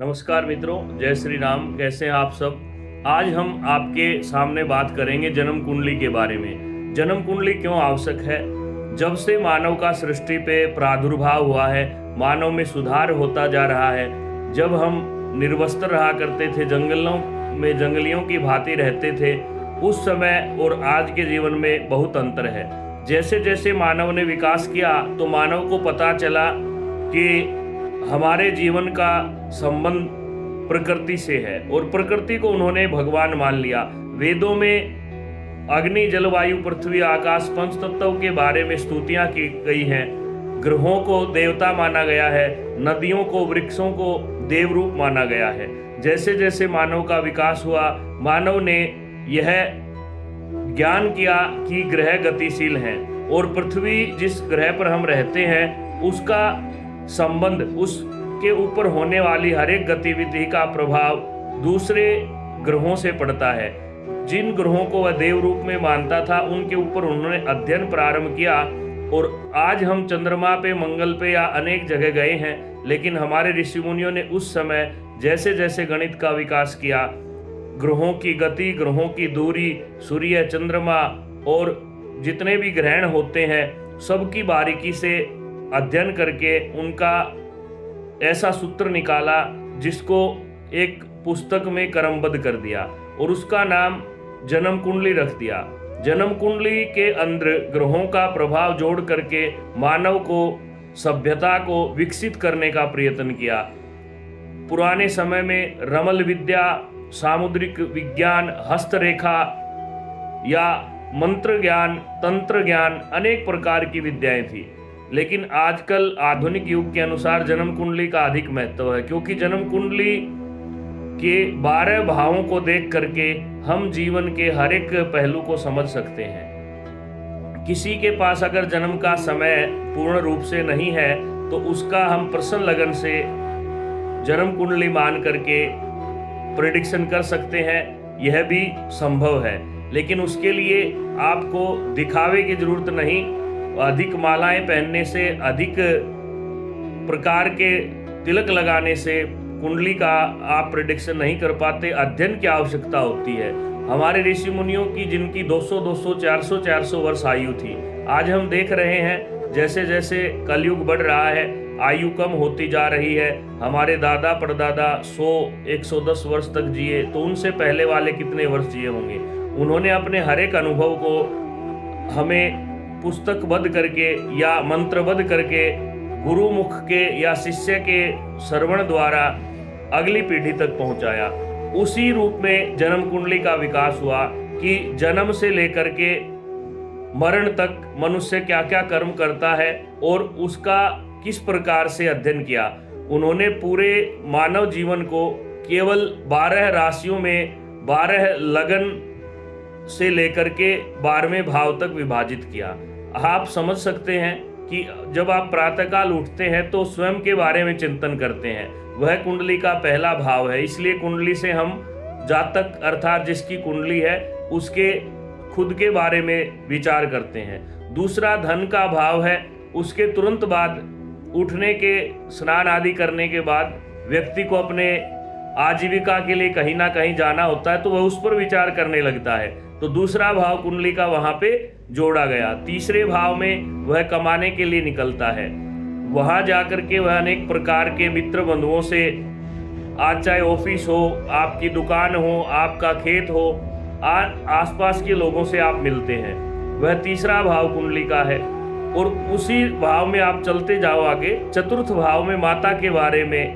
नमस्कार मित्रों, जय श्री राम। कैसे हैं आप सब। आज हम आपके सामने बात करेंगे जन्म कुंडली के बारे में। जन्म कुंडली क्यों आवश्यक है। जब से मानव का सृष्टि पे प्रादुर्भाव हुआ है, मानव में सुधार होता जा रहा है। जब हम निर्वस्त्र रहा करते थे, जंगलों में जंगलियों की भांति रहते थे, उस समय और आज के जीवन में बहुत अंतर है। जैसे जैसे मानव ने विकास किया तो मानव को पता चला कि हमारे जीवन का संबंध प्रकृति से है और प्रकृति को उन्होंने भगवान मान लिया। वेदों में अग्नि, जलवायु, पृथ्वी, आकाश, पंच तत्वों के बारे में स्तुतियां की गई हैं। ग्रहों को देवता माना गया है, नदियों को, वृक्षों को देव रूप माना गया है। जैसे जैसे मानव का विकास हुआ, मानव ने यह ज्ञान किया कि ग्रह गतिशील हैं और पृथ्वी जिस ग्रह पर हम रहते हैं उसका संबंध, उसके ऊपर होने वाली हर एक गतिविधि का प्रभाव दूसरे ग्रहों से पड़ता है। जिन ग्रहों को वह देव रूप में मानता था उनके ऊपर उन्होंने अध्ययन प्रारंभ किया और आज हम चंद्रमा पे, मंगल पे या अनेक जगह गए हैं। लेकिन हमारे ऋषि मुनियों ने उस समय जैसे जैसे गणित का विकास किया, ग्रहों की गति, ग्रहों की दूरी, सूर्य, चंद्रमा और जितने भी ग्रहण होते हैं सबकी बारीकी से अध्ययन करके उनका ऐसा सूत्र निकाला जिसको एक पुस्तक में क्रमबद्ध कर दिया और उसका नाम जन्म कुंडली रख दिया। जन्म कुंडली के अंदर ग्रहों का प्रभाव जोड़ करके मानव को, सभ्यता को विकसित करने का प्रयत्न किया। पुराने समय में रमल विद्या, सामुद्रिक विज्ञान, हस्तरेखा या मंत्र ज्ञान, तंत्र ज्ञान, अनेक प्रकार की विद्याएं थी। लेकिन आजकल आधुनिक युग के अनुसार जन्म कुंडली का अधिक महत्व है, क्योंकि जन्म कुंडली के 12 भावों को देख करके हम जीवन के हर एक पहलू को समझ सकते हैं। किसी के पास अगर जन्म का समय पूर्ण रूप से नहीं है तो उसका हम प्रश्न लगन से जन्म कुंडली मान करके प्रेडिक्शन कर सकते हैं। यह भी संभव है, लेकिन उसके लिए आपको दिखावे की जरूरत नहीं। अधिक मालाएं पहनने से, अधिक प्रकार के तिलक लगाने से कुंडली का आप प्रेडिक्शन नहीं कर पाते। अध्ययन की आवश्यकता होती है। हमारे ऋषि मुनियों की जिनकी 200-200, 400-400 वर्ष आयु थी, आज हम देख रहे हैं जैसे जैसे कलयुग बढ़ रहा है, आयु कम होती जा रही है। हमारे दादा परदादा 100-110 वर्ष तक जिए, तो उनसे पहले वाले कितने वर्ष जिए होंगे। उन्होंने अपने हर एक अनुभव को हमें पुस्तकबद्ध करके या मंत्रबद्ध करके गुरु मुख के या शिष्य के श्रवण द्वारा अगली पीढ़ी तक पहुंचाया। उसी रूप में जन्म कुंडली का विकास हुआ कि जन्म से लेकर के मरण तक मनुष्य क्या क्या कर्म करता है और उसका किस प्रकार से अध्ययन किया। उन्होंने पूरे मानव जीवन को केवल 12 राशियों में 12 लगन से लेकर के 12वें भाव तक विभाजित किया। आप समझ सकते हैं कि जब आप प्रातःकाल उठते हैं तो स्वयं के बारे में चिंतन करते हैं, वह कुंडली का पहला भाव है। इसलिए कुंडली से हम जातक अर्थात जिसकी कुंडली है उसके खुद के बारे में विचार करते हैं। दूसरा धन का भाव है। उसके तुरंत बाद उठने के, स्नान आदि करने के बाद व्यक्ति को अपने आजीविका के लिए कहीं ना कहीं जाना होता है तो वह उस पर विचार करने लगता है, तो दूसरा भाव कुंडली का वहां पे जोड़ा गया। तीसरे भाव में वह कमाने के लिए निकलता है, वहां जाकर के वह अनेक प्रकार के मित्र बंधुओं से, आज चाहे ऑफिस हो, आपकी दुकान हो, आपका खेत हो, आसपास के लोगों से आप मिलते हैं। वह तीसरा भाव कुंडली का है और उसी भाव में आप चलते जाओ आगे। चतुर्थ भाव में माता के बारे में,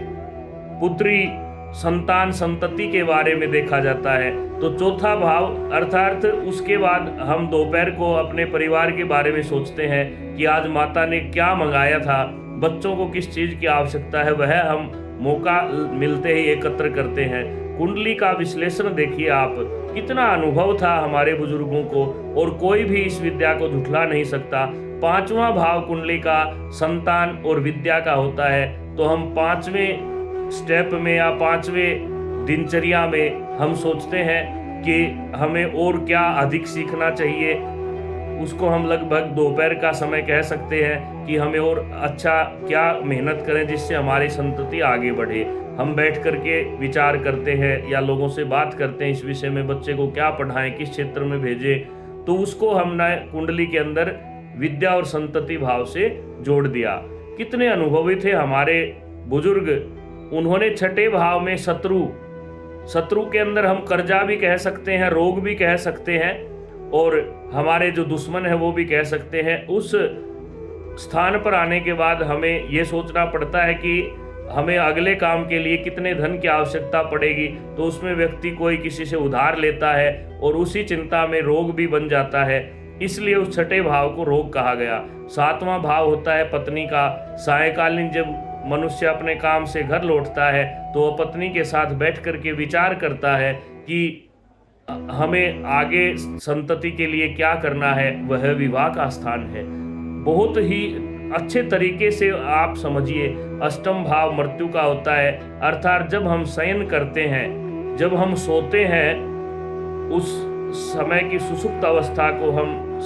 पुत्री, संतान, संतति के बारे में देखा जाता है। तो चौथा भाव अर्थात उसके बाद हम दोपहर को अपने परिवार के बारे में सोचते हैं कि आज माता ने क्या मंगाया था, बच्चों को किस चीज की आवश्यकता है, वह हम मौका मिलते ही एकत्र करते हैं। कुंडली का विश्लेषण देखिए आप, कितना अनुभव था हमारे बुजुर्गों को और कोई भी इस विद्या को झुठला नहीं सकता। 5वां भाव कुंडली का संतान और विद्या का होता है, तो हम 5वें स्टेप में या 5वें दिनचर्या में हम सोचते हैं कि हमें और क्या अधिक सीखना चाहिए। उसको हम लगभग दोपहर का समय कह सकते हैं कि हमें और अच्छा क्या मेहनत करें जिससे हमारी संतति आगे बढ़े। हम बैठ करके विचार करते हैं या लोगों से बात करते हैं इस विषय में, बच्चे को क्या पढ़ाएं, किस क्षेत्र में भेजें, तो उसको हमने कुंडली के अंदर विद्या और संतति भाव से जोड़ दिया। कितने अनुभवी थे हमारे बुजुर्ग, उन्होंने छठे भाव में शत्रु के अंदर हम कर्जा भी कह सकते हैं, रोग भी कह सकते हैं, और हमारे जो दुश्मन है वो भी कह सकते हैं। उस स्थान पर आने के बाद हमें ये सोचना पड़ता है कि हमें अगले काम के लिए कितने धन की आवश्यकता पड़ेगी, तो उसमें व्यक्ति कोई किसी से उधार लेता है और उसी चिंता में रोग भी बन जाता है। इसलिए उस छठे भाव को रोग कहा गया। सातवां भाव होता है पत्नी का। सायंकालीन जब मनुष्य अपने काम से घर लौटता है तो वह पत्नी के साथ बैठ करके विचार करता है कि हमें आगे संतति के लिए क्या करना है, वह विवाह का स्थान है। बहुत ही अच्छे तरीके से आप समझिए, अष्टम भाव मृत्यु का होता है, अर्थात जब हम शयन करते हैं, जब हम सोते हैं, उस समय की सुषुप्त अवस्था को हम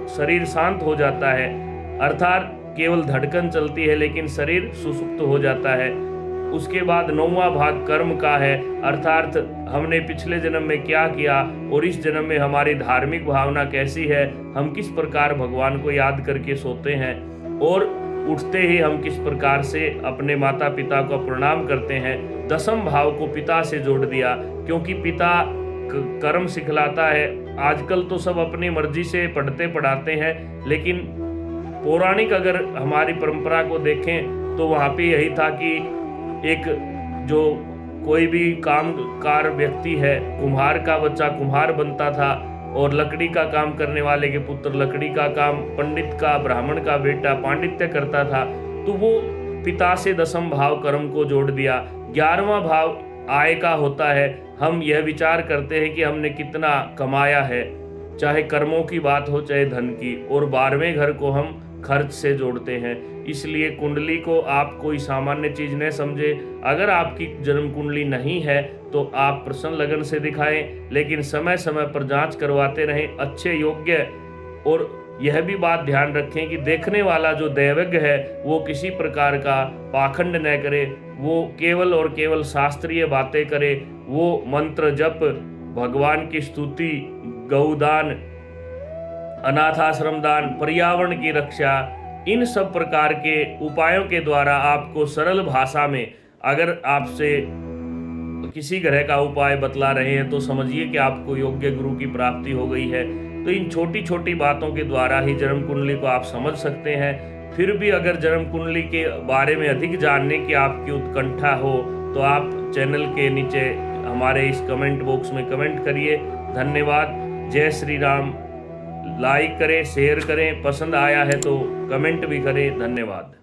शरीर शांत हो जाता है, अर्थात केवल धड़कन चलती है लेकिन शरीर सुषुप्त हो जाता है। उसके बाद नौवां भाग कर्म का है, अर्थात हमने पिछले जन्म में क्या किया और इस जन्म में हमारी धार्मिक भावना कैसी है, हम किस प्रकार भगवान को याद करके सोते हैं और उठते ही हम किस प्रकार से अपने माता पिता को प्रणाम करते हैं। दसम भाव को पिता से जोड़ दिया, क्योंकि पिता कर्म सिखलाता है। आजकल तो सब अपनी मर्जी से पढ़ते पढ़ाते हैं, लेकिन पौराणिक अगर हमारी परंपरा को देखें तो वहाँ पे यही था कि एक जो कोई भी कामकार व्यक्ति है, कुम्हार का बच्चा कुम्हार बनता था और लकड़ी का काम करने वाले के पुत्र लकड़ी का काम, पंडित का, ब्राह्मण का बेटा पांडित्य करता था। तो वो पिता से दसम भाव कर्म को जोड़ दिया। 11वां भाव आय का होता है। हम यह विचार करते हैं कि हमने कितना कमाया है, चाहे कर्मों की बात हो चाहे धन की, और 12वें घर को हम खर्च से जोड़ते हैं। इसलिए कुंडली को आप कोई सामान्य चीज न समझे। अगर आपकी जन्म कुंडली नहीं है तो आप प्रसन्न लगन से दिखाएं, लेकिन समय समय पर जांच करवाते रहें, अच्छे योग्य। और यह भी बात ध्यान रखें कि देखने वाला जो दैवज्ञ है वो किसी प्रकार का पाखंड न करे, वो केवल और केवल शास्त्रीय बातें करे, वो मंत्र जप, भगवान की स्तुति, गौदान, अनाथाश्रम दान, पर्यावरण की रक्षा, इन सब प्रकार के उपायों के द्वारा आपको सरल भाषा में, अगर आपसे किसी ग्रह का उपाय बतला रहे हैं तो समझिए कि आपको योग्य गुरु की प्राप्ति हो गई है। तो इन छोटी छोटी बातों के द्वारा ही जन्म कुंडली को आप समझ सकते हैं। फिर भी अगर जन्म कुंडली के बारे में अधिक जानने की आपकी उत्कंठा हो तो आप चैनल के नीचे हमारे इस कमेंट बॉक्स में कमेंट करिए। धन्यवाद। जय श्री राम। लाइक करें, शेयर करें, पसंद आया है तो कमेंट भी करें। धन्यवाद।